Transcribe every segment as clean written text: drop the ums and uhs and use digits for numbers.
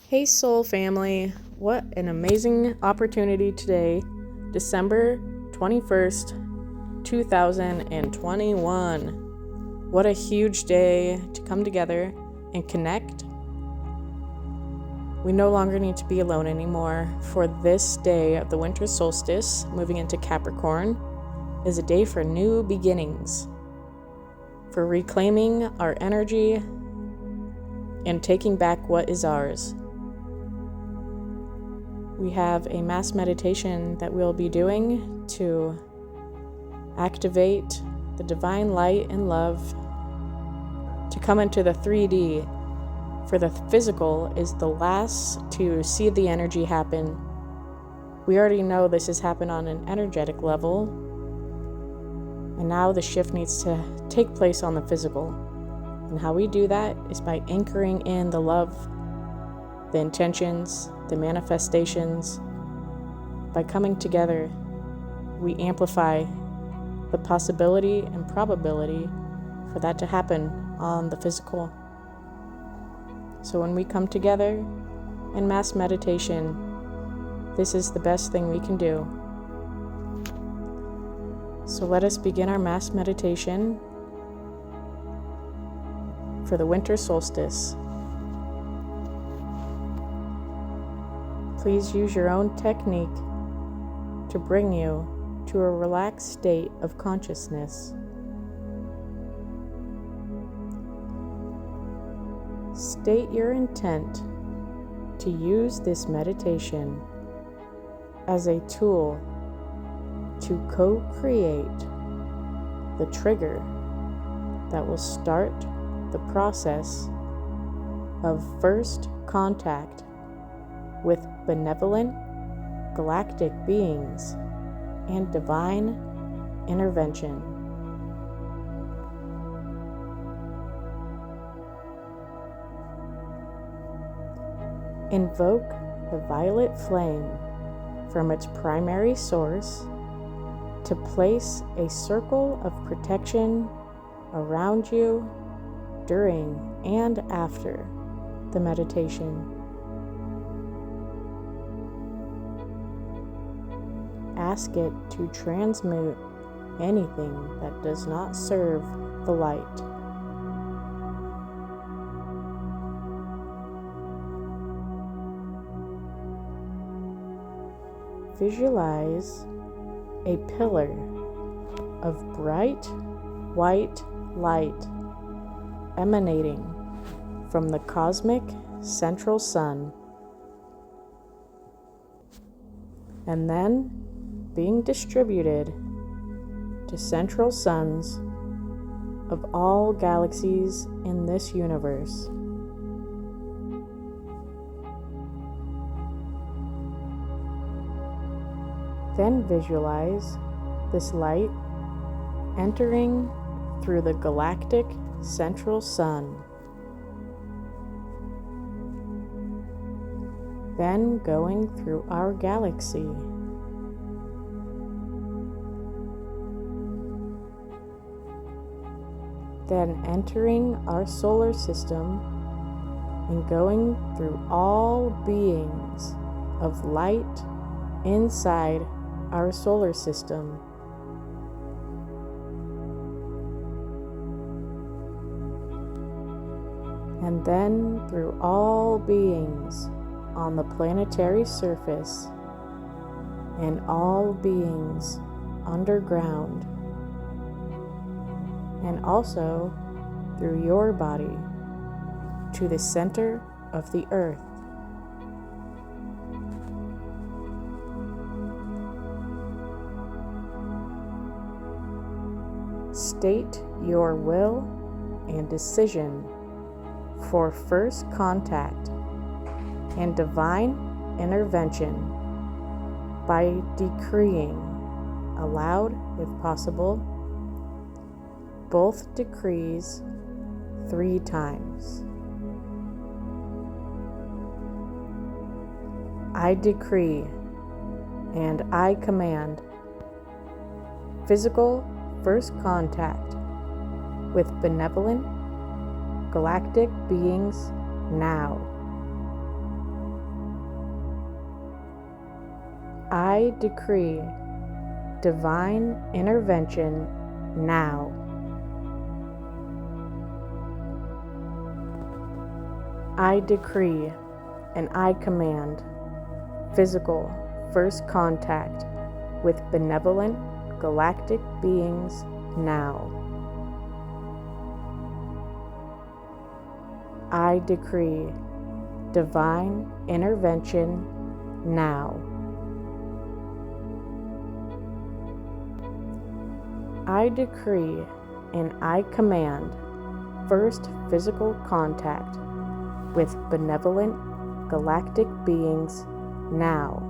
Hey Soul Family, what an amazing opportunity today, December 21st, 2021. What a huge day to come together and connect. We no longer need to be alone anymore, for this day of the winter solstice, moving into Capricorn, is a day for new beginnings, for reclaiming our energy and taking back what is ours. We have a mass meditation that we'll be doing to activate the divine light and love to come into the 3D, for the physical is the last to see the energy happen. We already know this has happened on an energetic level, and now the shift needs to take place on the physical. And how we do that is by anchoring in the love, the intentions, the manifestations. By coming together, we amplify the possibility and probability for that to happen on the physical. So when we come together in mass meditation, this is the best thing we can do. So let us begin our mass meditation for the winter solstice. Please use your own technique to bring you to a relaxed state of consciousness. State your intent to use this meditation as a tool to co-create the trigger that will start the process of first contact with benevolent galactic beings and divine intervention. Invoke the violet flame from its primary source to place a circle of protection around you during and after the meditation. Ask it to transmute anything that does not serve the light. Visualize a pillar of bright white light emanating from the cosmic central sun, and then being distributed to central suns of all galaxies in this universe. Then visualize this light entering through the galactic central sun, then going through our galaxy, then entering our solar system and going through all beings of light inside our solar system. And then through all beings on the planetary surface and all beings underground, and also through your body to the center of the earth. State your will and decision for first contact and divine intervention by decreeing aloud, if possible, both decrees 3 times. I decree and I command physical first contact with benevolent galactic beings now. I decree divine intervention now. I decree and I command physical first contact with benevolent galactic beings now. I decree divine intervention now. I decree and I command first physical contact with benevolent galactic beings now.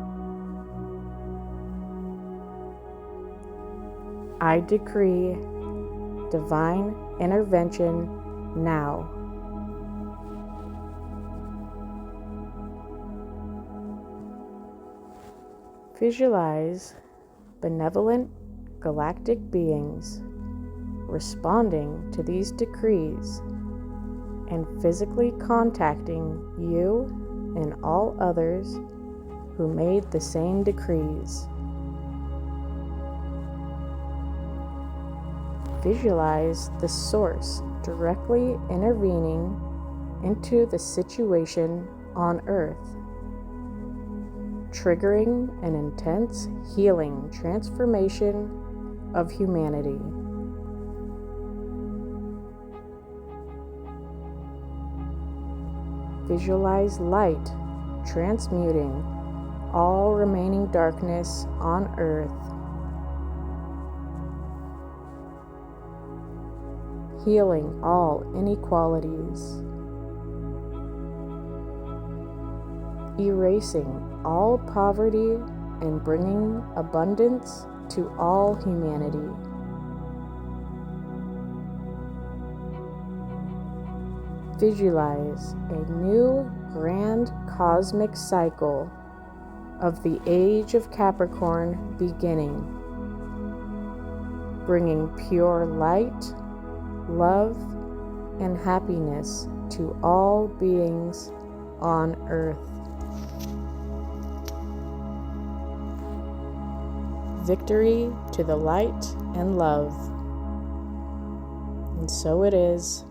I decree divine intervention now. Visualize benevolent galactic beings responding to these decrees and physically contacting you and all others who made the same decrees. Visualize the source directly intervening into the situation on Earth, triggering an intense healing transformation of humanity. Visualize light transmuting all remaining darkness on Earth, healing all inequalities, erasing all poverty and bringing abundance to all humanity. Visualize a new grand cosmic cycle of the age of Capricorn beginning, bringing pure light, love, and happiness to all beings on Earth. Victory to the light and love. And so it is.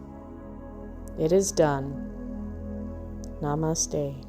It is done. Namaste.